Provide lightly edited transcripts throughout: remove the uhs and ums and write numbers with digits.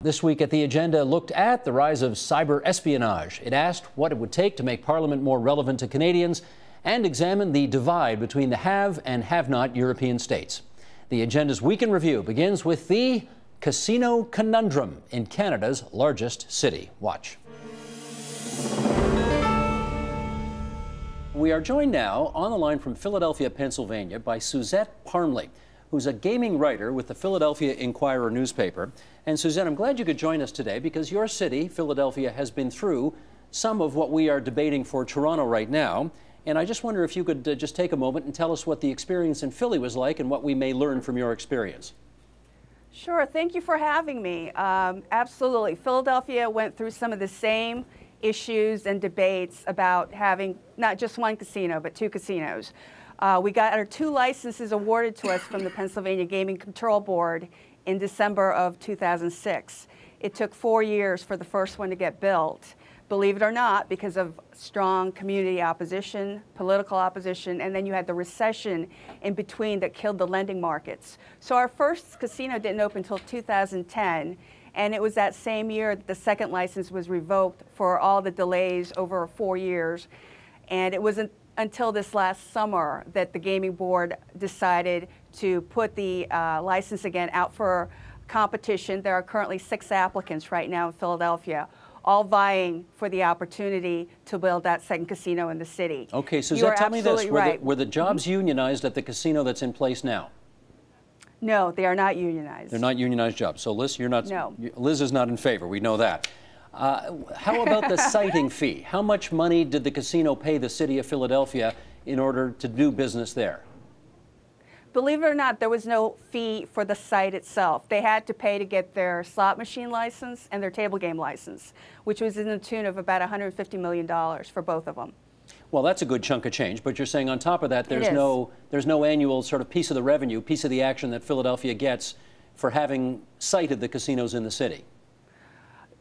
This week at The Agenda looked at the rise of cyber-espionage. It asked what it would take to make Parliament more relevant to Canadians and examined the divide between the have and have-not European states. The Agenda's Week in Review begins with the casino conundrum in Canada's largest city. Watch. We are joined now on the line from Philadelphia, Pennsylvania by Suzette Parmley, who's a gaming writer with the Philadelphia Inquirer newspaper. And Suzette, I'm glad you could join us today because your city, Philadelphia, has been through some of what we are debating for Toronto right now. And I just wonder if you could just take a moment and tell us what the experience in Philly was like and what we may learn from your experience. Sure, thank you for having me. Absolutely. Philadelphia went through some of the same issues and debates about having not just one casino, but two casinos. We got our two licenses awarded to us from the Pennsylvania Gaming Control Board in December of 2006. It took 4 years for the first one to get built, believe it or not, because of strong community opposition, political opposition, and then you had the recession in between that killed the lending markets. So our first casino didn't open until 2010, and it was that same year that the second license was revoked for all the delays over 4 years. And it wasn't until this last summer that the gaming board decided to put the license again out for competition. There are currently 6 applicants right now in Philadelphia, all vying for the opportunity to build that second casino in the city. Okay, Suzette, tell me this. Were the jobs Mm-hmm. unionized at the casino that's in place now? No, they are not unionized. They're not unionized jobs. So Liz, you're not. No. Liz is not in favor. We know that. How about the siting fee? How much money did the casino pay the city of Philadelphia in order to do business there? Believe it or not, there was no fee for the site itself. They had to pay to get their slot machine license and their table game license, which was in the tune of about $150 million for both of them. Well, that's a good chunk of change, but you're saying on top of that, there's no annual sort of piece of the revenue, piece of the action that Philadelphia gets for having sited the casinos in the city.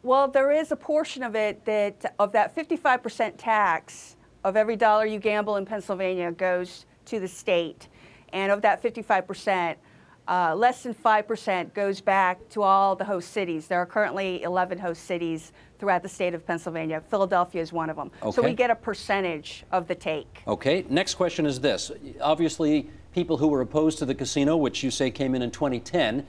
Well, there is a portion of it that, of that 55% tax of every dollar you gamble in Pennsylvania goes to the state. And of that 55%, less than 5% goes back to all the host cities. There are currently 11 host cities throughout the state of Pennsylvania. Philadelphia is one of them. Okay. So we get a percentage of the take. Okay. Next question is this. Obviously, people who were opposed to the casino, which you say came in 2010,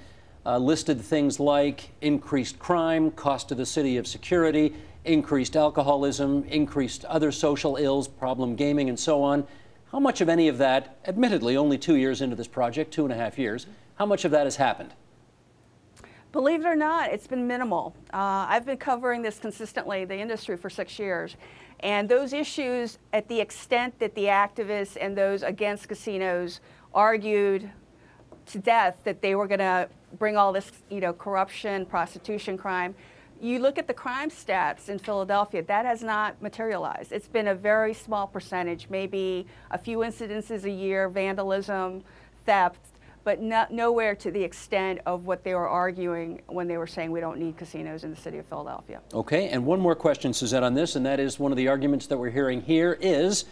listed things like increased crime, cost to the city of security, increased alcoholism, increased other social ills, problem gaming, and so on. How much of any of that, admittedly only 2 years into this project, 2.5 years, how much of that has happened? Believe it or not, it's been minimal. I've been covering this consistently, the industry, for 6 years. And those issues, at the extent that the activists and those against casinos argued to death that they were going to bring all this, corruption, prostitution, crime, you look at the crime stats in Philadelphia, that has not materialized. It's been a very small percentage, maybe a few incidences a year, vandalism, theft, but nowhere to the extent of what they were arguing when they were saying we don't need casinos in the city of Philadelphia. Okay, and one more question, Suzette, on this, and that is one of the arguments that we're hearing here is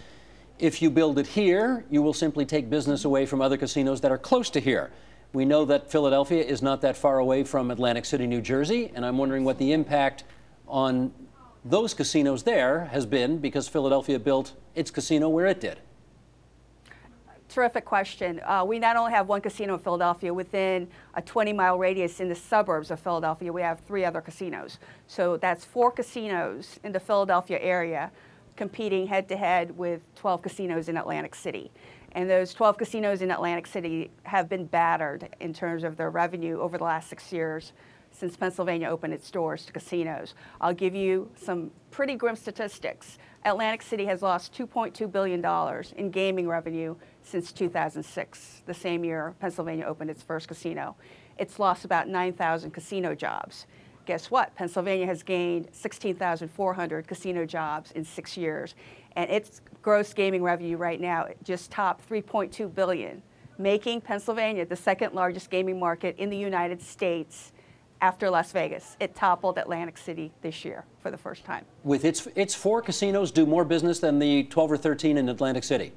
if you build it here, you will simply take business away from other casinos that are close to here. We know that Philadelphia is not that far away from Atlantic City, New Jersey, and I'm wondering what the impact on those casinos there has been because Philadelphia built its casino where it did. Terrific question. We not only have one casino in Philadelphia, within a 20-mile radius in the suburbs of Philadelphia, we have 3 other casinos. So that's 4 casinos in the Philadelphia area competing head-to-head with 12 casinos in Atlantic City. And those 12 casinos in Atlantic City have been battered in terms of their revenue over the last 6 years since Pennsylvania opened its doors to casinos. I'll give you some pretty grim statistics. Atlantic City has lost $2.2 billion in gaming revenue since 2006, the same year Pennsylvania opened its first casino. It's lost about 9,000 casino jobs. Guess what? Pennsylvania has gained 16,400 casino jobs in 6 years. And its gross gaming revenue right now just topped $3.2 billion, making Pennsylvania the 2nd largest gaming market in the United States after Las Vegas. It toppled Atlantic City this year for the first time. With its 4 casinos do more business than the 12 or 13 in Atlantic City?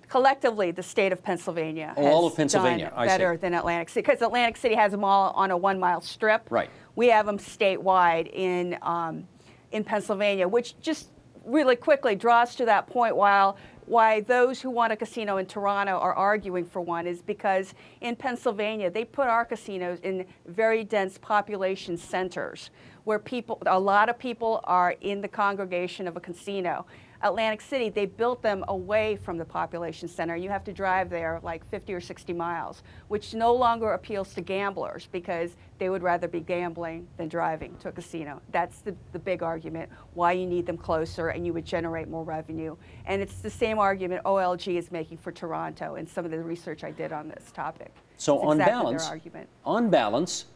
Collectively, the state of Pennsylvania has all of Pennsylvania, done better than Atlantic City, because Atlantic City has them all on a 1-mile strip. Right. We have them statewide in Pennsylvania, which just really quickly draws to that point why those who want a casino in Toronto are arguing for one, is because in Pennsylvania, they put our casinos in very dense population centers where a lot of people are in the congregation of a casino. Atlantic City, they built them away from the population center. You have to drive there like 50 or 60 miles, which no longer appeals to gamblers because they would rather be gambling than driving to a casino. That's the big argument, why you need them closer and you would generate more revenue. And it's the same argument OLG is making for Toronto in some of the research I did on this topic. So it's exactly on balance,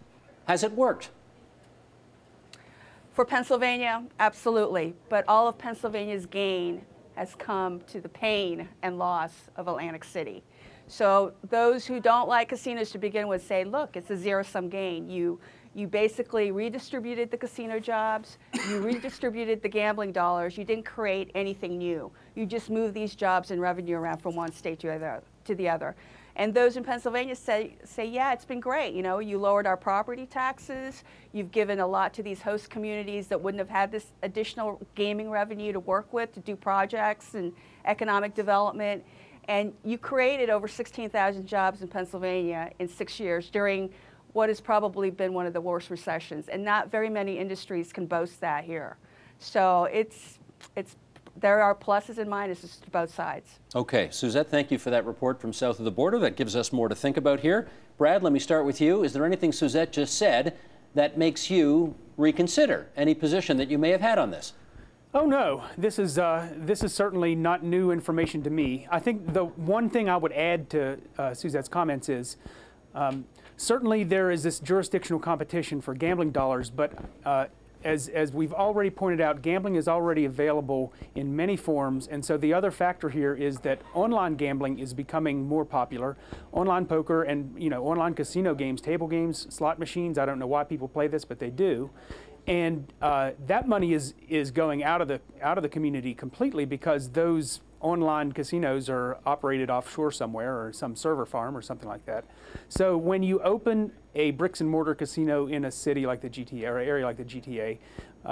has it worked? For Pennsylvania, absolutely. But all of Pennsylvania's gain has come to the pain and loss of Atlantic City. So those who don't like casinos to begin with say, look, it's a zero-sum gain. You basically redistributed the casino jobs, you redistributed the gambling dollars, you didn't create anything new. You just moved these jobs and revenue around from one state to the other. And those in Pennsylvania say, yeah, it's been great. You know, you lowered our property taxes. You've given a lot to these host communities that wouldn't have had this additional gaming revenue to work with to do projects and economic development. And you created over 16,000 jobs in Pennsylvania in 6 years during what has probably been one of the worst recessions. And not very many industries can boast that here. So there are pluses and minuses to both sides. Okay, Suzette, thank you for that report from south of the border. That gives us more to think about here. Brad, let me start with you. Is there anything Suzette just said that makes you reconsider any position that you may have had on this? Oh no, this is certainly not new information to me. I think the one thing I would add to Suzette's comments is certainly there is this jurisdictional competition for gambling dollars, but as we've already pointed out, gambling is already available in many forms, and so the other factor here is that online gambling is becoming more popular. Online poker and online casino games, table games, slot machines. I don't know why people play this, but they do, and that money is going out of the community completely because those online casinos are operated offshore somewhere or some server farm or something like that. So when you open a bricks and mortar casino in a city like the GTA or area like the GTA,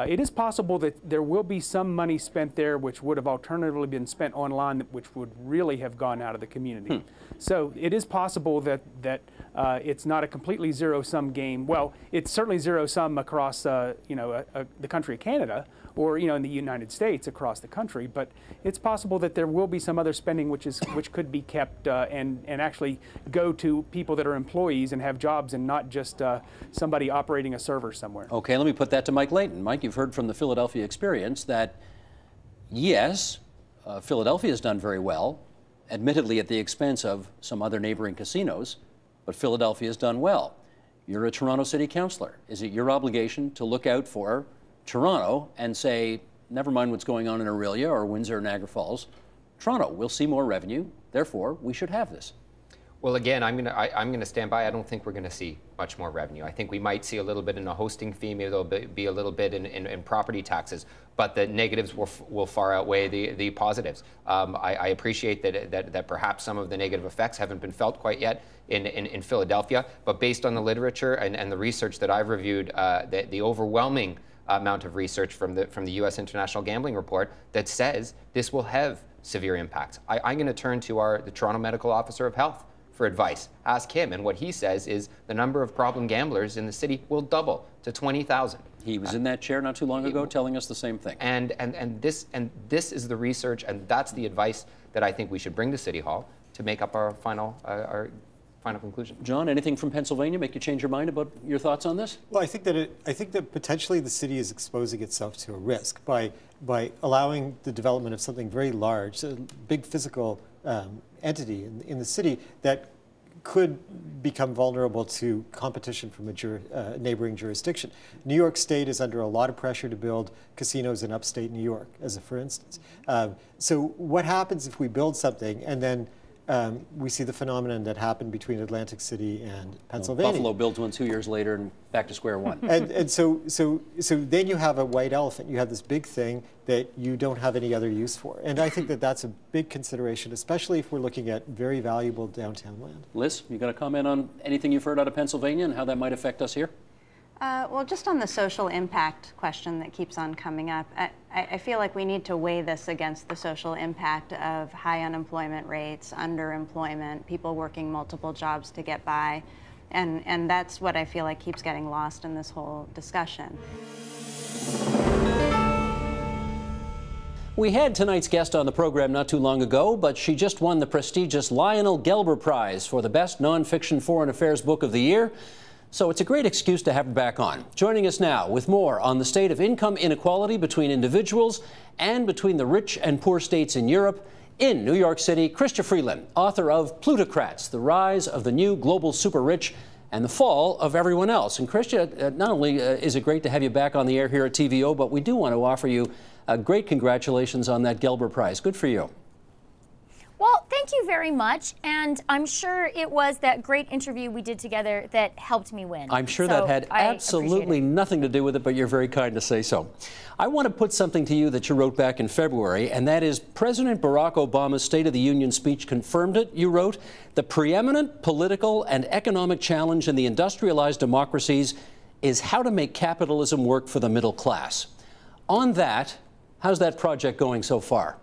it is possible that there will be some money spent there which would have alternatively been spent online, which would really have gone out of the community. So it is possible that it's not a completely zero-sum game. Well, it's certainly zero-sum across the country of Canada, or in the United States across the country. But it's possible that there will be some other spending which could be kept and actually go to people that are employees and have jobs, and not just somebody operating a server somewhere. Okay, let me put that to Mike Layton. Mike, you've heard from the Philadelphia experience that yes, Philadelphia has done very well, admittedly at the expense of some other neighboring casinos, but Philadelphia has done well. You're a Toronto City Councillor. Is it your obligation to look out for Toronto and say, never mind what's going on in Orillia or Windsor or Niagara Falls, Toronto will see more revenue, therefore we should have this? Well, again, I'm gonna stand by. I don't think we're gonna see much more revenue. I think we might see a little bit in a hosting fee, maybe there'll be a little bit in property taxes, but the negatives will far outweigh the positives. I appreciate that perhaps some of the negative effects haven't been felt quite yet in Philadelphia, but based on the literature and the research that I've reviewed, the overwhelming amount of research from the U.S. International Gambling Report that says this will have severe impacts. I'm going to turn to the Toronto Medical Officer of Health for advice. Ask him, and what he says is the number of problem gamblers in the city will double to 20,000. He was in that chair not too long ago telling us the same thing. And this is the research, and that's the advice that I think we should bring to City Hall to make up our final conclusion. John, anything from Pennsylvania make you change your mind about your thoughts on this? Well, I think that potentially the city is exposing itself to a risk by allowing the development of something very large, a big physical entity in the city that could become vulnerable to competition from a neighboring jurisdiction. New York State is under a lot of pressure to build casinos in upstate New York, for instance. So what happens if we build something and then we see the phenomenon that happened between Atlantic City and Pennsylvania. Buffalo builds one 2 years later and back to square one. And so then you have a white elephant. You have this big thing that you don't have any other use for. And I think that that's a big consideration, especially if we're looking at very valuable downtown land. Liz, you got a comment on anything you've heard out of Pennsylvania and how that might affect us here? Well, just on the social impact question that keeps on coming up, I feel like we need to weigh this against the social impact of high unemployment rates, underemployment, people working multiple jobs to get by, and that's what I feel like keeps getting lost in this whole discussion. We had tonight's guest on the program not too long ago, but she just won the prestigious Lionel Gelber Prize for the Best Nonfiction Foreign Affairs Book of the Year. So it's a great excuse to have her back on. Joining us now with more on the state of income inequality between individuals and between the rich and poor states in Europe, in New York City, Chrystia Freeland, author of Plutocrats, The Rise of the New Global Super Rich and the Fall of Everyone Else. And Chrystia, not only is it great to have you back on the air here at TVO, but we do want to offer you great congratulations on that Gelber Prize. Good for you. Well, thank you very much, and I'm sure it was that great interview we did together that helped me win. I'm sure that had absolutely nothing to do with it, but you're very kind to say so. I want to put something to you that you wrote back in February, and that is President Barack Obama's State of the Union speech confirmed it. You wrote, "The preeminent political and economic challenge in the industrialized democracies is how to make capitalism work for the middle class." On that, how's that project going so far?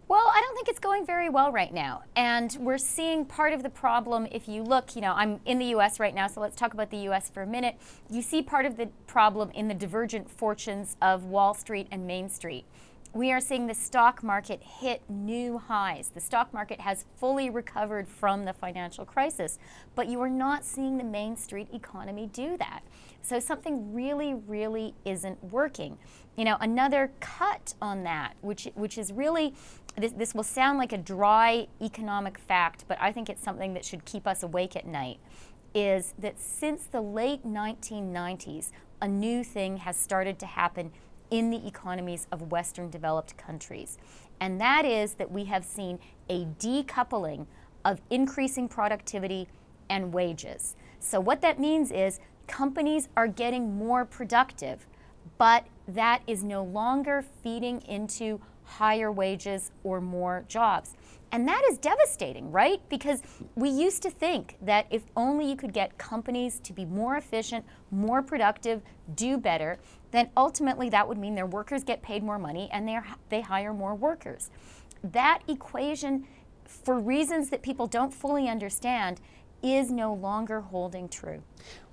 Well, I don't think it's going very well right now. And we're seeing part of the problem. If you look, I'm in the U.S. right now, so let's talk about the U.S. for a minute. You see part of the problem in the divergent fortunes of Wall Street and Main Street. We are seeing the stock market hit new highs. The stock market has fully recovered from the financial crisis, but you are not seeing the Main Street economy do that. So something really, really isn't working. Another cut on that, which is really, this will sound like a dry economic fact, but I think it's something that should keep us awake at night, is that since the late 1990s, a new thing has started to happen in the economies of Western developed countries. And that is that we have seen a decoupling of increasing productivity and wages. So what that means is companies are getting more productive, but that is no longer feeding into higher wages or more jobs. And that is devastating, right? Because we used to think that if only you could get companies to be more efficient, more productive, do better, then ultimately that would mean their workers get paid more money and they hire more workers. That equation, for reasons that people don't fully understand, is no longer holding true.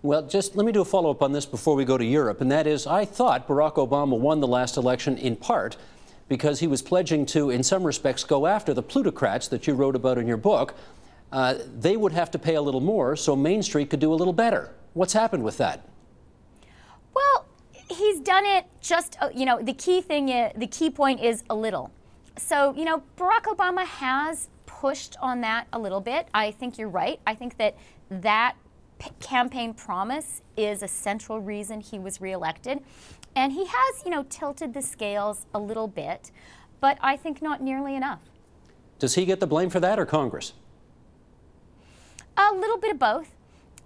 Well, just let me do a follow-up on this before we go to Europe, and that is, I thought Barack Obama won the last election in part because he was pledging to, in some respects, go after the plutocrats that you wrote about in your book. They would have to pay a little more so Main Street could do a little better. What's happened with that? Well, he's done it just, the key point is a little. So, Barack Obama has pushed on that a little bit. I think you're right. I think that campaign promise is a central reason he was reelected. And he has, tilted the scales a little bit, but I think not nearly enough. Does he get the blame for that or Congress? A little bit of both.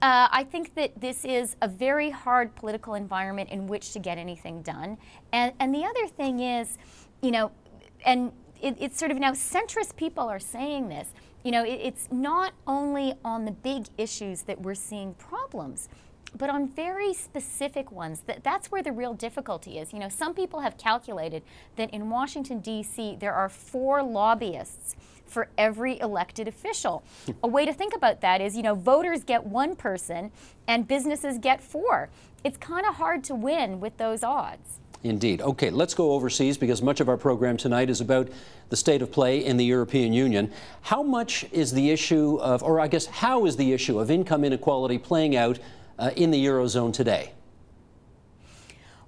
I think that this is a very hard political environment in which to get anything done. And the other thing is, and it's sort of now centrist people are saying this, it's not only on the big issues that we're seeing problems, but on very specific ones. That's where the real difficulty is. Some people have calculated that in Washington, D.C., there are 4 lobbyists for every elected official. A way to think about that is, voters get 1 person and businesses get 4. It's kind of hard to win with those odds. Indeed. Okay, let's go overseas because much of our program tonight is about the state of play in the European Union. How much is the issue of, or I guess how is the issue of income inequality playing out in the Eurozone today?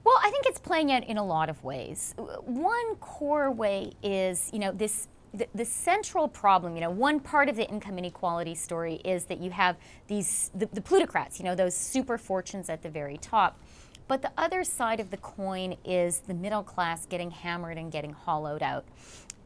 Well, I think it's playing out in a lot of ways. One core way is, the central problem, one part of the income inequality story is that you have the plutocrats, those super fortunes at the very top. But the other side of the coin is the middle class getting hammered and getting hollowed out.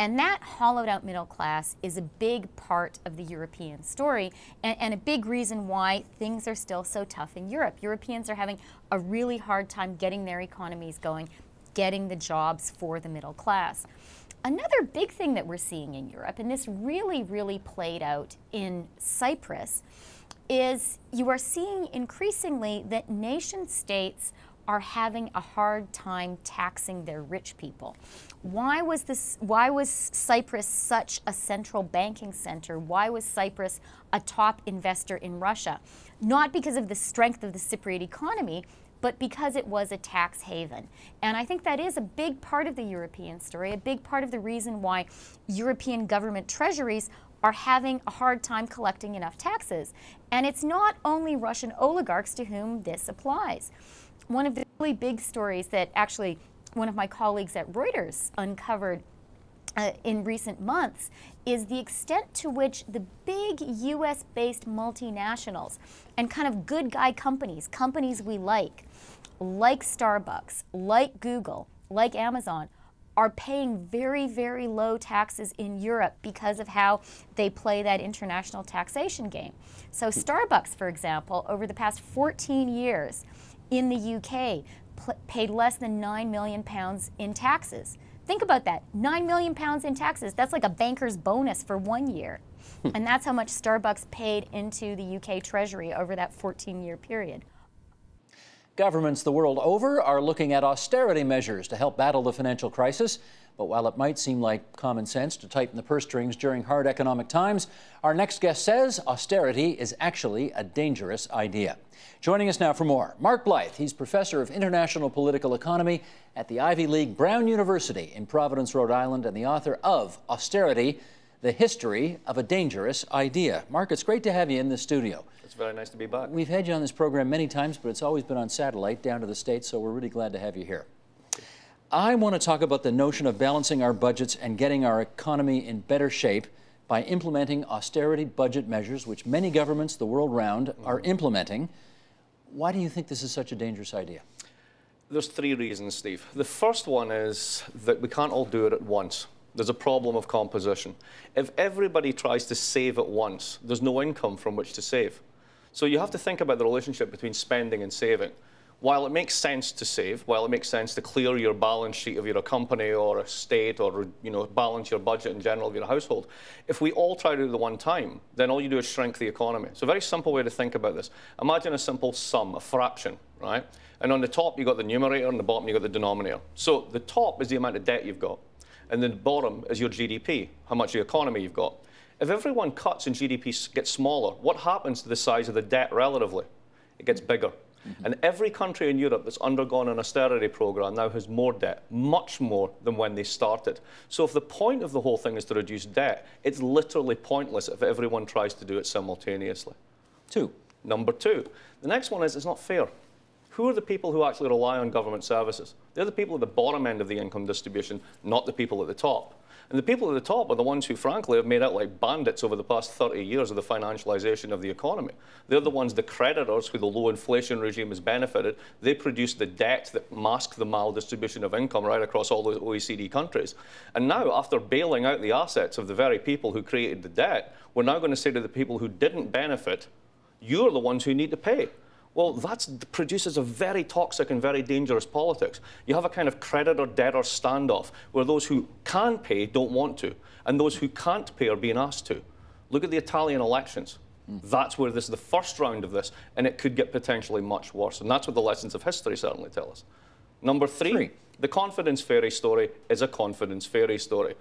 And that hollowed out middle class is a big part of the European story and a big reason why things are still so tough in Europe. Europeans are having a really hard time getting their economies going, getting the jobs for the middle class. Another big thing that we're seeing in Europe, and this really played out in Cyprus, is you are seeing increasingly that nation states are having a hard time taxing their rich people. Why was Cyprus such a central banking center? Why was Cyprus a top investor in Russia? Not because of the strength of the Cypriot economy, but because it was a tax haven. And I think that is a big part of the European story, a big part of the reason why European government treasuries are having a hard time collecting enough taxes. And it's not only Russian oligarchs to whom this applies. One of the really big stories that actually one of my colleagues at Reuters uncovered in recent months is the extent to which the big US-based multinationals and kind of good guy companies, companies we like Starbucks, like Google, like Amazon, are paying very low taxes in Europe because of how they play that international taxation game. So Starbucks, for example, over the past 14 years in the UK, paid less than £9 million in taxes. Think about that, £9 million in taxes. That's like a banker's bonus for 1 year. And that's how much Starbucks paid into the UK Treasury over that 14-year period. Governments the world over are looking at austerity measures to help battle the financial crisis. But while it might seem like common sense to tighten the purse strings during hard economic times, our next guest says austerity is actually a dangerous idea. Joining us now for more, Mark Blyth. He's professor of international political economy at the Ivy League Brown University in Providence, Rhode Island, and the author of Austerity, The History of a Dangerous Idea. Mark, it's great to have you in the studio. It's very nice to be back. We've had you on this program many times, but it's always been on satellite down to the States, so we're really glad to have you here. I want to talk about the notion of balancing our budgets and getting our economy in better shape by implementing austerity budget measures, which many governments the world round are implementing. Why do you think this is such a dangerous idea? There's three reasons, Steve. The first one is that we can't all do it at once. There's a problem of composition. If everybody tries to save at once, there's no income from which to save. So you have to think about the relationship between spending and saving. While it makes sense to save, while it makes sense to clear your balance sheet of your company or a state or balance your budget in general of your household, if we all try to do it at one time, then all you do is shrink the economy. So a very simple way to think about this. Imagine a simple sum, a fraction, right? And on the top, you've got the numerator, and on the bottom, you've got the denominator. So the top is the amount of debt you've got, and the bottom is your GDP, how much of the economy you've got. If everyone cuts and GDP gets smaller, what happens to the size of the debt relatively? It gets bigger. And every country in Europe that's undergone an austerity program now has more debt, much more than when they started. So if the point of the whole thing is to reduce debt, it's literally pointless if everyone tries to do it simultaneously. Number two, the next one is it's not fair. Who are the people who actually rely on government services? They're the people at the bottom end of the income distribution, not the people at the top. And the people at the top are the ones who, frankly, have made out like bandits over the past 30 years of the financialization of the economy. They're the ones, the creditors, who the low inflation regime has benefited. They produce the debt that masks the maldistribution of income right across all the OECD countries. And now, after bailing out the assets of the very people who created the debt, we're now going to say to the people who didn't benefit, you're the ones who need to pay. Well, that produces a very toxic and very dangerous politics. You have a kind of creditor-debtor standoff where those who can pay don't want to, and those who can't pay are being asked to. Look at the Italian elections. That's where this is the first round of this, and it could get potentially much worse. And that's what the lessons of history certainly tell us. Number three, the confidence fairy story is a confidence fairy story.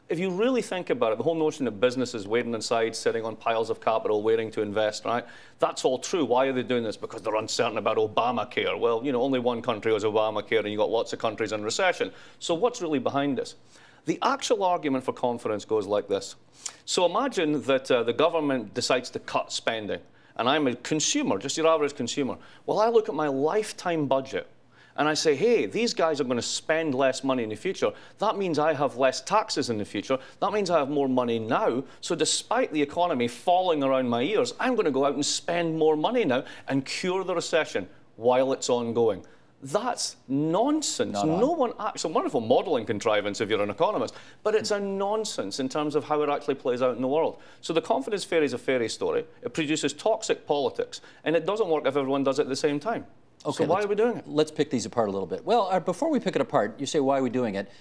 If you really think about it, the whole notion of businesses waiting inside, sitting on piles of capital, waiting to invest, right? That's all true. Why are they doing this? Because they're uncertain about Obamacare. Well, only one country has Obamacare, and you've got lots of countries in recession. So what's really behind this? The actual argument for confidence goes like this. So imagine that the government decides to cut spending, and I'm a consumer, just your average consumer. Well, I look at my lifetime budget, and I say, hey, these guys are going to spend less money in the future. That means I have less taxes in the future. That means I have more money now. So despite the economy falling around my ears, I'm going to go out and spend more money now and cure the recession while it's ongoing. That's nonsense. Not No on. one it's a wonderful modelling contrivance if you're an economist, but it's a nonsense in terms of how it actually plays out in the world. So the confidence fairy is a fairy story. It produces toxic politics, and it doesn't work if everyone does it at the same time. Okay, so why are we doing it? Let's pick these apart a little bit. Well, before we pick it apart, you say, why are we doing it?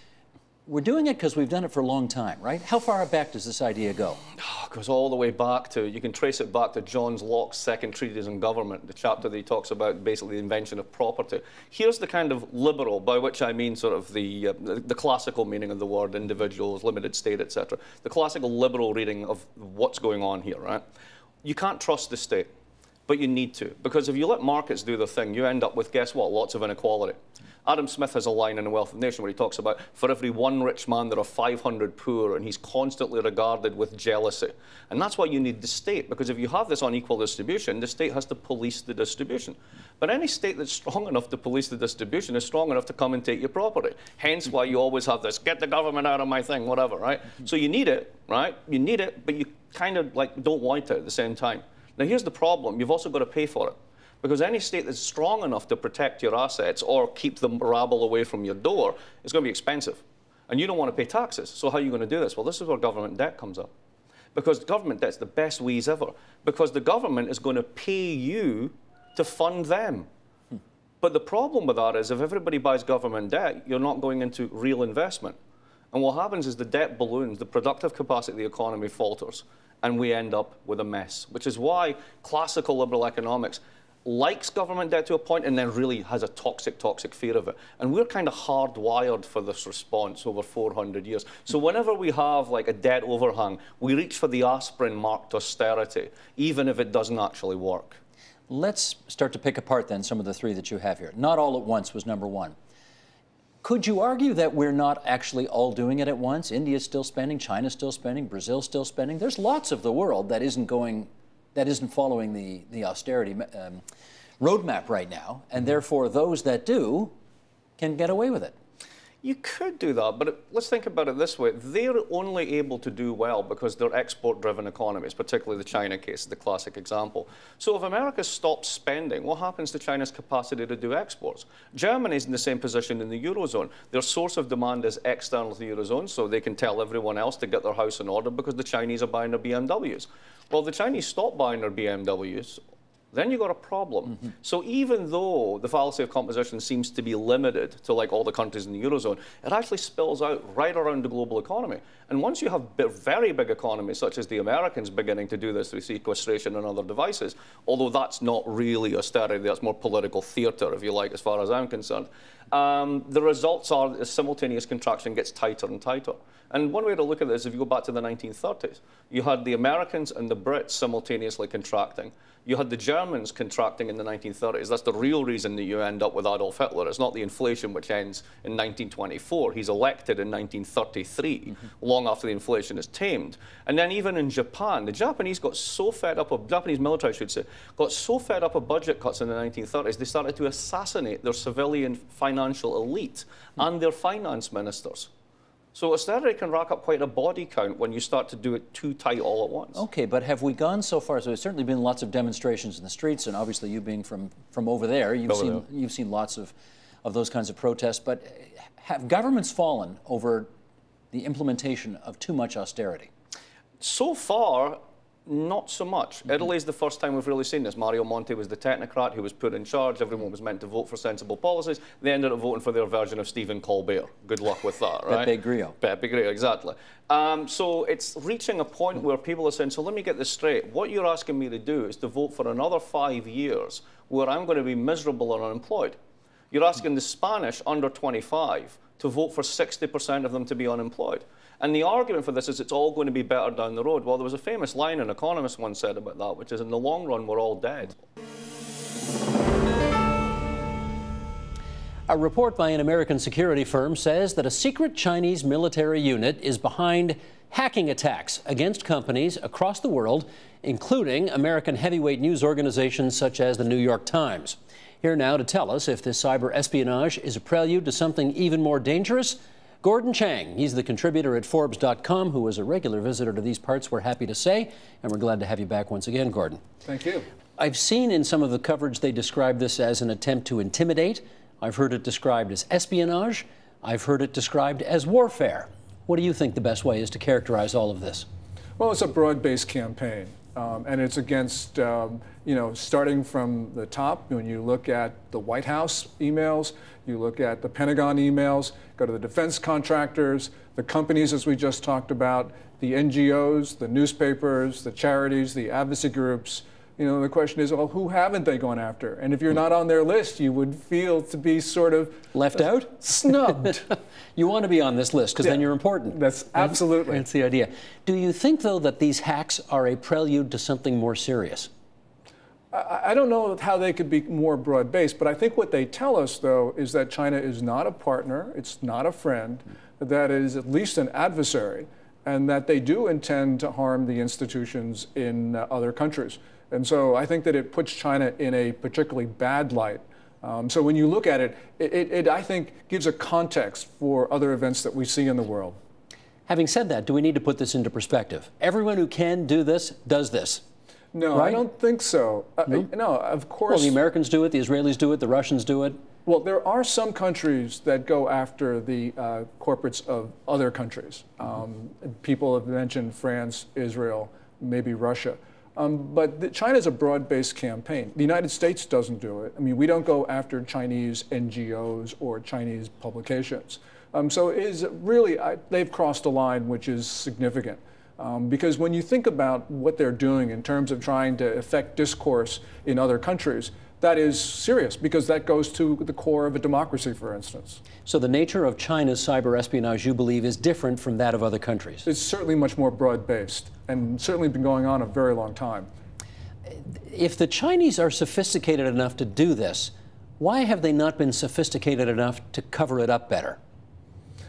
We're doing it because we've done it for a long time, right? How far back does this idea go? It goes all the way back to, you can trace it back to John Locke's Second Treatise on Government, the chapter that he talks about basically the invention of property. Here's the kind of liberal, by which I mean sort of the classical meaning of the word, individuals, limited state, etc. The classical liberal reading of what's going on here, right? You can't trust the state, but you need to. Because if you let markets do their thing, you end up with, guess what, lots of inequality. Adam Smith has a line in The Wealth of Nations where he talks about, for every one rich man, there are 500 poor, and he's constantly regarded with jealousy. And that's why you need the state, because if you have this unequal distribution, the state has to police the distribution. But any state that's strong enough to police the distribution is strong enough to come and take your property. Hence why you always have this, get the government out of my thing, whatever, right? So you need it, right? You need it, but you kind of like don't want it at the same time. Now here's the problem, you've also got to pay for it. Because any state that's strong enough to protect your assets or keep the rabble away from your door is going to be expensive. And you don't want to pay taxes. So how are you going to do this? Well, this is where government debt comes up. Because government debt's the best wheeze ever. Because the government is going to pay you to fund them. But the problem with that is if everybody buys government debt, you're not going into real investment. And what happens is the debt balloons, the productive capacity of the economy falters, and we end up with a mess. Which is why classical liberal economics likes government debt to a point and then really has a toxic fear of it. And we're kind of hardwired for this response over 400 years. So whenever we have like a debt overhang, we reach for the aspirin-marked austerity, even if it doesn't actually work. Let's start to pick apart then some of the three that you have here. Not all at once was number one. Could you argue that we're not actually all doing it at once? India's still spending, China's still spending, Brazil's still spending. There's lots of the world that isn't following the austerity roadmap right now, and therefore those that do can get away with it. You could do that, but let's think about it this way. They're only able to do well because they're export-driven economies, particularly the China case, the classic example. So if America stops spending, what happens to China's capacity to do exports? Germany's in the same position in the Eurozone. Their source of demand is external to the Eurozone, so they can tell everyone else to get their house in order because the Chinese are buying their BMWs. Well, the Chinese stop buying their BMWs, then you've got a problem. So even though the fallacy of composition seems to be limited to like all the countries in the Eurozone, it actually spills out right around the global economy. And once you have very big economies, such as the Americans beginning to do this through sequestration and other devices, although that's not really austerity, that's more political theatre, if you like, as far as I'm concerned, the results are the simultaneous contraction gets tighter and tighter. And one way to look at this, if you go back to the 1930s, you had the Americans and the Brits simultaneously contracting. You had the Germans contracting in the 1930s. That's the real reason that you end up with Adolf Hitler. It's not the inflation which ends in 1924. He's elected in 1933, long after the inflation is tamed. And then even in Japan, the Japanese got so fed up of, Japanese military, I should say, got so fed up of budget cuts in the 1930s, they started to assassinate their civilian financial elite and their finance ministers. So austerity can rack up quite a body count when you start to do it too tight all at once. Okay, but have we gone so far? So there's certainly been lots of demonstrations in the streets, and obviously you being from over there, you've seen lots of those kinds of protests. But have governments fallen over the implementation of too much austerity? So far, not so much. Italy is the first time we've really seen this. Mario Monti was the technocrat who was put in charge. Everyone was meant to vote for sensible policies. They ended up voting for their version of Stephen Colbert. Good luck with that, right? Pepe Grillo. Pepe Grillo, exactly. So it's reaching a point where people are saying, so let me get this straight. What you're asking me to do is to vote for another 5 years where I'm going to be miserable and unemployed. You're asking the Spanish under 25 to vote for 60% of them to be unemployed. And the argument for this is it's all going to be better down the road. Well, there was a famous line an economist once said about that, which is in the long run, we're all dead. A report by an American security firm says that a secret Chinese military unit is behind hacking attacks against companies across the world, including American heavyweight news organizations such as the New York Times. Here now to tell us if this cyber espionage is a prelude to something even more dangerous, Gordon Chang. He's the contributor at Forbes.com, who is a regular visitor to these parts, we're happy to say, and we're glad to have you back once again, Gordon. Thank you. I've seen in some of the coverage they describe this as an attempt to intimidate I've heard it described as espionage. I've heard it described as warfare. What do you think the best way is to characterize all of this? Well, it's a broad-based campaign, and it's against, starting from the top. When you look at the White House emails, you look at the Pentagon emails, go to the defense contractors, the companies, as we just talked about, the NGOs, the newspapers, the charities, the advocacy groups. The question is, well, who haven't they gone after? And if you're not on their list, you would feel to be sort of left out, snubbed. You want to be on this list because then you're important. That's absolutely. That's the idea. Do you think, though, that these hacks are a prelude to something more serious? I don't know how they could be more broad-based, but I think what they tell us, though, is that China is not a partner, it's not a friend, that it is at least an adversary, and that they do intend to harm the institutions in other countries. And so I think that it puts China in a particularly bad light. So when you look at it, it, I think, gives a context for other events that we see in the world. Having said that, do we need to put this into perspective? Everyone who can do this does this. No, right? I don't think so. No, of course. Well, the Americans do it, the Israelis do it, the Russians do it. Well, there are some countries that go after the corporates of other countries. People have mentioned France, Israel, maybe Russia. But China is a broad-based campaign. The United States doesn't do it. I mean, we don't go after Chinese NGOs or Chinese publications. So it is really, they've crossed a line which is significant. Because when you think about what they're doing in terms of trying to affect discourse in other countries, that is serious, because that goes to the core of a democracy, for instance. So the nature of China's cyber espionage, you believe, is different from that of other countries? It's certainly much more broad-based, and certainly been going on a very long time. If the Chinese are sophisticated enough to do this, why have they not been sophisticated enough to cover it up better?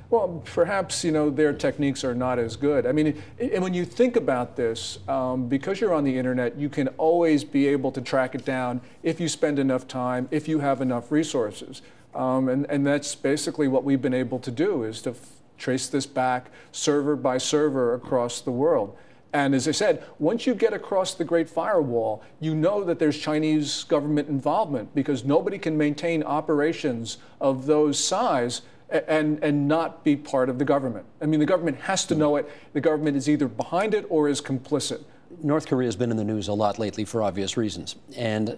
Well, perhaps, their techniques are not as good. I mean, and when you think about this, because you're on the internet, you can always be able to track it down if you spend enough time, if you have enough resources. And that's basically what we've been able to do, is to trace this back server by server across the world. And as I said, once you get across the Great Firewall, you know that there's Chinese government involvement, because nobody can maintain operations of those size and not be part of the government. I mean, the government has to know it. The government is either behind it or is complicit. North Korea has been in the news a lot lately for obvious reasons. And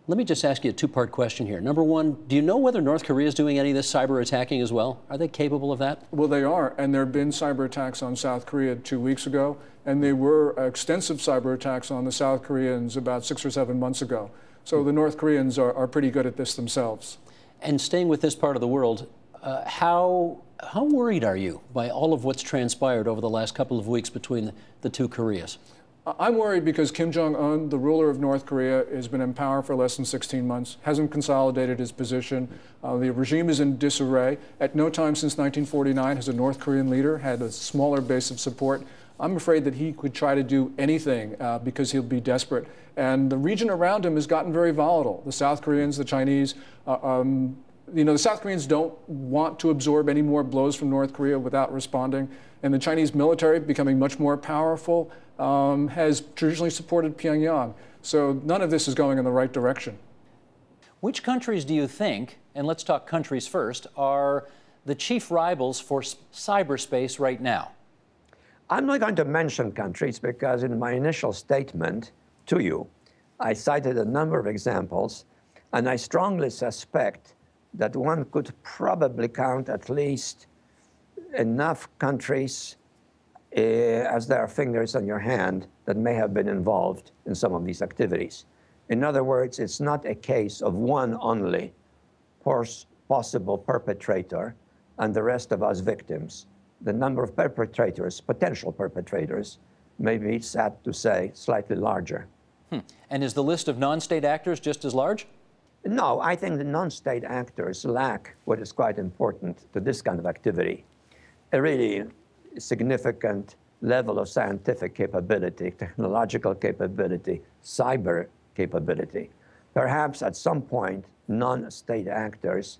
let me just ask you a two-part question here. Number one, do you know whether North Korea is doing any of this cyber attacking as well? Are they capable of that? Well, they are, and there have been cyber attacks on South Korea 2 weeks ago, and there were extensive cyber attacks on the South Koreans about 6 or 7 months ago. So the North Koreans are pretty good at this themselves. And staying with this part of the world, how worried are you by all of what's transpired over the last couple of weeks between the two Koreas? I'm worried because Kim Jong-un, the ruler of North Korea, has been in power for less than 16 months, hasn't consolidated his position. The regime is in disarray. At no time since 1949 has a North Korean leader had a smaller base of support. I'm afraid that he could try to do anything because he'll be desperate. And the region around him has gotten very volatile. The South Koreans, the Chinese, the South Koreans don't want to absorb any more blows from North Korea without responding. And the Chinese military, becoming much more powerful, has traditionally supported Pyongyang. So none of this is going in the right direction. Which countries do you think, and let's talk countries first, are the chief rivals for cyberspace right now? I'm not going to mention countries because in my initial statement to you, I cited a number of examples, and I strongly suspect that one could probably count at least enough countries as there are fingers on your hand that may have been involved in some of these activities. In other words, it's not a case of one only possible perpetrator and the rest of us victims. The number of perpetrators, potential perpetrators, may be, sad to say, slightly larger. And is the list of non-state actors just as large? No, I think the non-state actors lack what is quite important to this kind of activity, a really significant level of scientific capability, technological capability, cyber capability. Perhaps at some point, non-state actors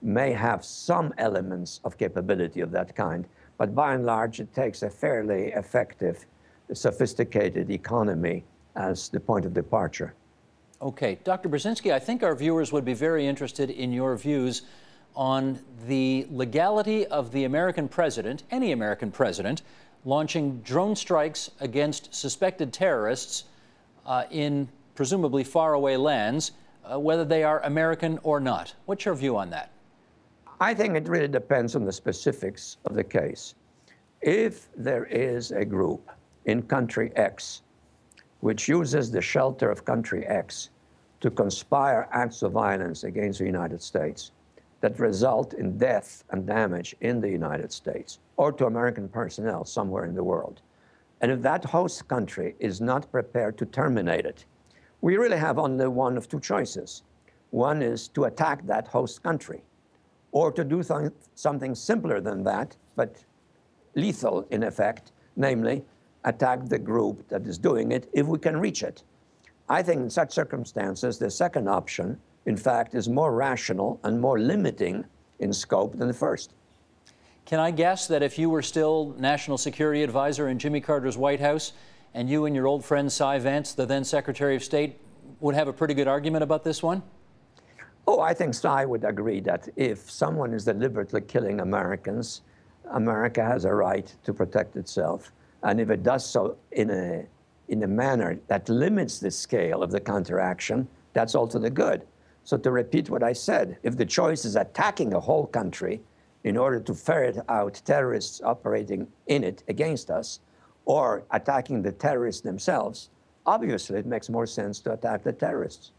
may have some elements of capability of that kind, but by and large, it takes a fairly effective, sophisticated economy as the point of departure. Okay, Dr. Brzezinski, I think our viewers would be very interested in your views on the legality of the American president, any American president, launching drone strikes against suspected terrorists in presumably faraway lands, whether they are American or not. What's your view on that? I think it really depends on the specifics of the case. If there is a group in country X which uses the shelter of country X to conspire acts of violence against the United States that result in death and damage in the United States or to American personnel somewhere in the world, and if that host country is not prepared to terminate it, we really have only one of two choices. One is to attack that host country, or to do something simpler than that, but lethal in effect, namely attack the group that is doing it if we can reach it. I think in such circumstances, the second option, in fact, is more rational and more limiting in scope than the first. Can I guess that if you were still National Security Advisor in Jimmy Carter's White House, and you and your old friend Cy Vance, the then Secretary of State, would have a pretty good argument about this one? Oh, I think Cy would agree that if someone is deliberately killing Americans, America has a right to protect itself. And if it does so in a manner that limits the scale of the counteraction, that's all to the good. So to repeat what I said, if the choice is attacking a whole country in order to ferret out terrorists operating in it against us, or attacking the terrorists themselves, obviously it makes more sense to attack the terrorists.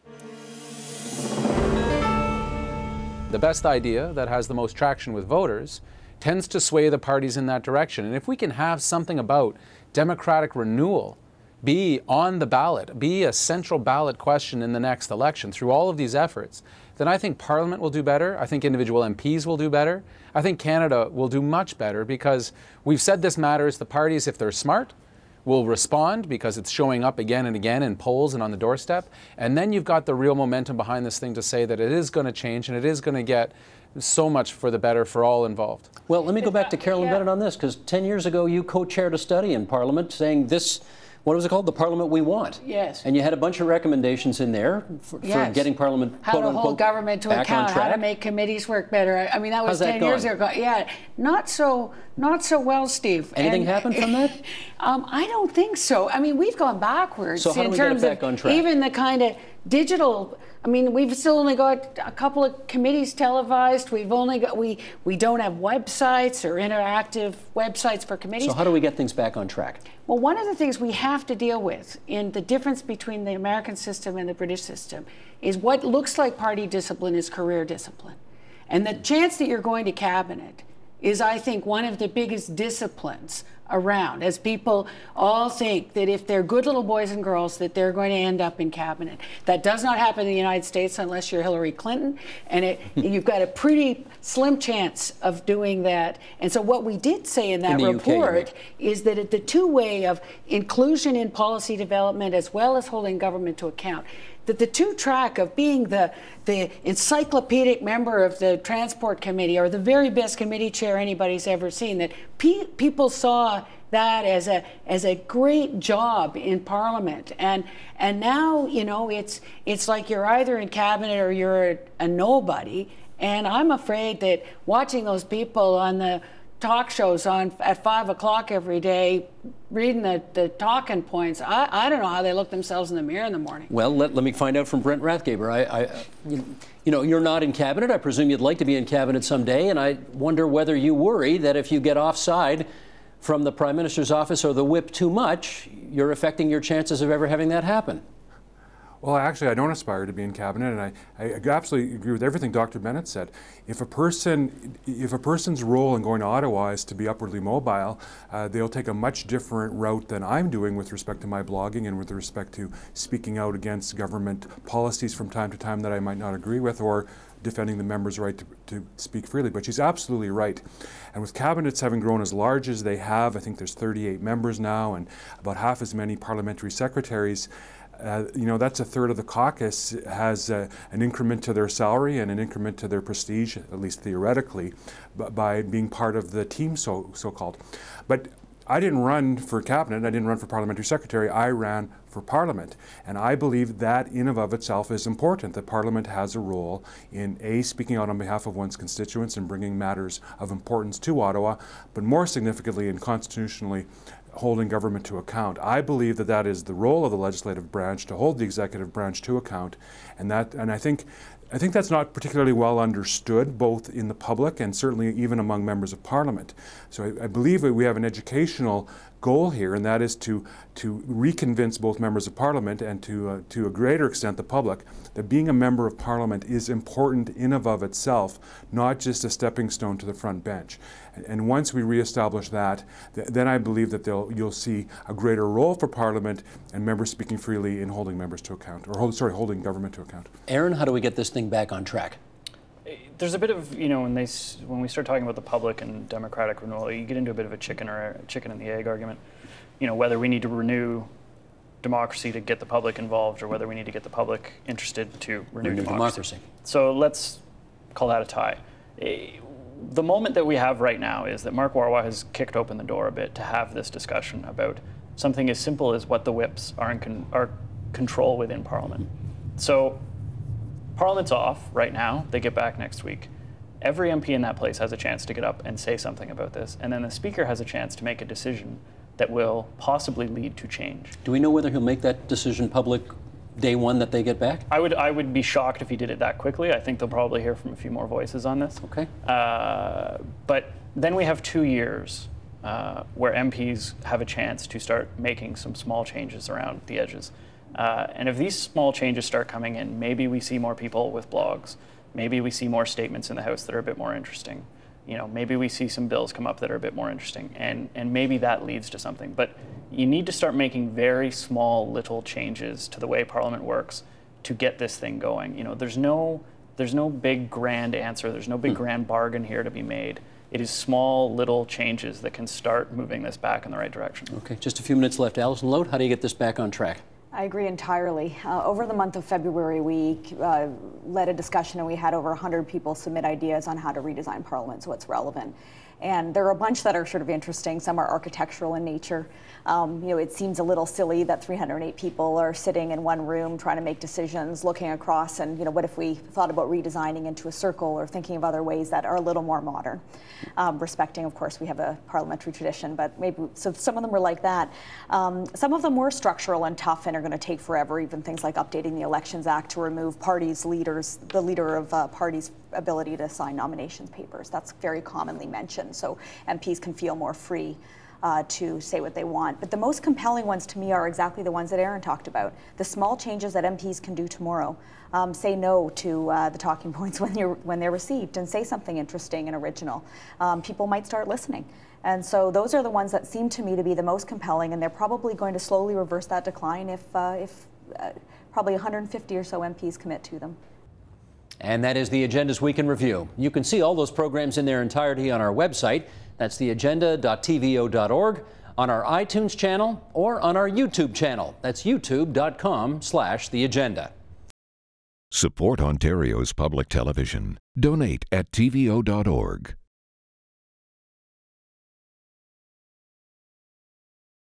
The best idea that has the most traction with voters tends to sway the parties in that direction. And if we can have something about democratic renewal be on the ballot, be a central ballot question in the next election through all of these efforts, then I think Parliament will do better. I think individual MPs will do better. I think Canada will do much better because we've said this matters. The parties, if they're smart, will respond because it's showing up again and again in polls and on the doorstep. And then you've got the real momentum behind this thing to say that it is going to change and it is going to get so much for the better for all involved. Well, let me go back to Carolyn Bennett on this, because 10 years ago you co-chaired a study in Parliament saying this, what was it called? The Parliament we want. Yes. And you had a bunch of recommendations in there for getting Parliament, how to hold government to account, how to make committees work better. I mean, that was 10 years ago. Yeah, not so well, Steve. Anything happened from that? I don't think so. I mean, we've gone backwards so how do we get it back on track? Even the kind of digital. I mean, we've still only got a couple of committees televised. We've only got, we don't have websites or interactive websites for committees. So how do we get things back on track? Well, one of the things we have to deal with in the difference between the American system and the British system is what looks like party discipline is career discipline. And the chance that you're going to cabinet is, I think, one of the biggest disciplines around, as people all think that if they're good little boys and girls that they're going to end up in cabinet. That does not happen in the United States unless you're Hillary Clinton, and you've got a pretty slim chance of doing that. And so what we did say in that report is that the two-way of inclusion in policy development as well as holding government to account, that the two-track of being the encyclopedic member of the Transport Committee or the very best committee chair anybody's ever seen, that people saw that as a great job in Parliament. And now, you know, it's like you're either in cabinet or you're a nobody. And I'm afraid that watching those people on the talk shows at 5 o'clock every day, reading the talking points, I don't know how they look themselves in the mirror in the morning. Well, let me find out from Brent Rathgaber. You know, you're not in cabinet. I presume you'd like to be in cabinet someday, and I wonder whether you worry that if you get offside from the Prime Minister's office or the whip too much, you're affecting your chances of ever having that happen. Well, actually, I don't aspire to be in cabinet, and I absolutely agree with everything Dr. Bennett said. If a person's role in going to Ottawa is to be upwardly mobile, they'll take a much different route than I'm doing with respect to my blogging and with respect to speaking out against government policies from time to time that I might not agree with, or defending the member's right to speak freely. But she's absolutely right. And with cabinets having grown as large as they have, I think there's 38 members now and about half as many parliamentary secretaries, you know, that's a third of the caucus has an increment to their salary and an increment to their prestige, at least theoretically, by being part of the team, so-called. But I didn't run for cabinet, I didn't run for parliamentary secretary, I ran for Parliament. And I believe that in and of itself is important, that Parliament has a role in speaking out on behalf of one's constituents and bringing matters of importance to Ottawa, but more significantly and constitutionally holding government to account. I believe that that is the role of the legislative branch, to hold the executive branch to account, and I think that's not particularly well understood, both in the public and certainly even among members of Parliament. So I believe that we have an educational goal here, and that is to reconvince both members of Parliament and to a greater extent the public that being a member of Parliament is important in and of itself, not just a stepping stone to the front bench. And once we reestablish that, then I believe that you'll see a greater role for Parliament and members speaking freely in holding members to account, or holding government to account. Aaron, how do we get this thing back on track? There's a bit of, when we start talking about the public and democratic renewal, you get into a bit of a chicken and the egg argument. Whether we need to renew democracy to get the public involved, or whether we need to get the public interested to renew democracy. So let's call that a tie. The moment that we have right now is that Mark Warwa has kicked open the door a bit to have this discussion about something as simple as what the whips are in control within Parliament. So Parliament's off right now. They get back next week. Every MP in that place has a chance to get up and say something about this, and then the Speaker has a chance to make a decision that will possibly lead to change. Do we know whether he'll make that decision public day one that they get back? I would be shocked if he did it that quickly. I think they'll probably hear from a few more voices on this. Okay. But then we have 2 years where MPs have a chance to start making some small changes around the edges. And if these small changes start coming in, maybe we see more people with blogs. Maybe we see more statements in the House that are a bit more interesting. Maybe we see some bills come up that are a bit more interesting, and maybe that leads to something. But you need to start making very small little changes to the way Parliament works to get this thing going. There's no big grand answer. There's no big grand bargain here to be made. It is small little changes that can start moving this back in the right direction. Okay, just a few minutes left. Alison Lote, how do you get this back on track? I agree entirely. Over the month of February, we led a discussion, and we had over 100 people submit ideas on how to redesign Parliament so it's relevant. And there are a bunch that are sort of interesting. Some are architectural in nature. It seems a little silly that 308 people are sitting in one room trying to make decisions, looking across, and what if we thought about redesigning into a circle, or thinking of other ways that are a little more modern, respecting, of course, we have a parliamentary tradition, but maybe, so some of them were like that. Some of them were structural and tough and are going to take forever, even things like updating the Elections Act to remove the leader of parties' ability to sign nominations papers. That's very commonly mentioned, so MPs can feel more free to say what they want. But the most compelling ones to me are exactly the ones that Aaron talked about. The small changes that MPs can do tomorrow. Say no to the talking points when they're received, and say something interesting and original. People might start listening. And so those are the ones that seem to me to be the most compelling, and they're probably going to slowly reverse that decline if probably 150 or so MPs commit to them. And that is the Agenda's Week in Review. You can see all those programs in their entirety on our website. That's theagenda.tvo.org, on our iTunes channel, or on our YouTube channel. That's youtube.com/theagenda. Support Ontario's public television. Donate at tvo.org.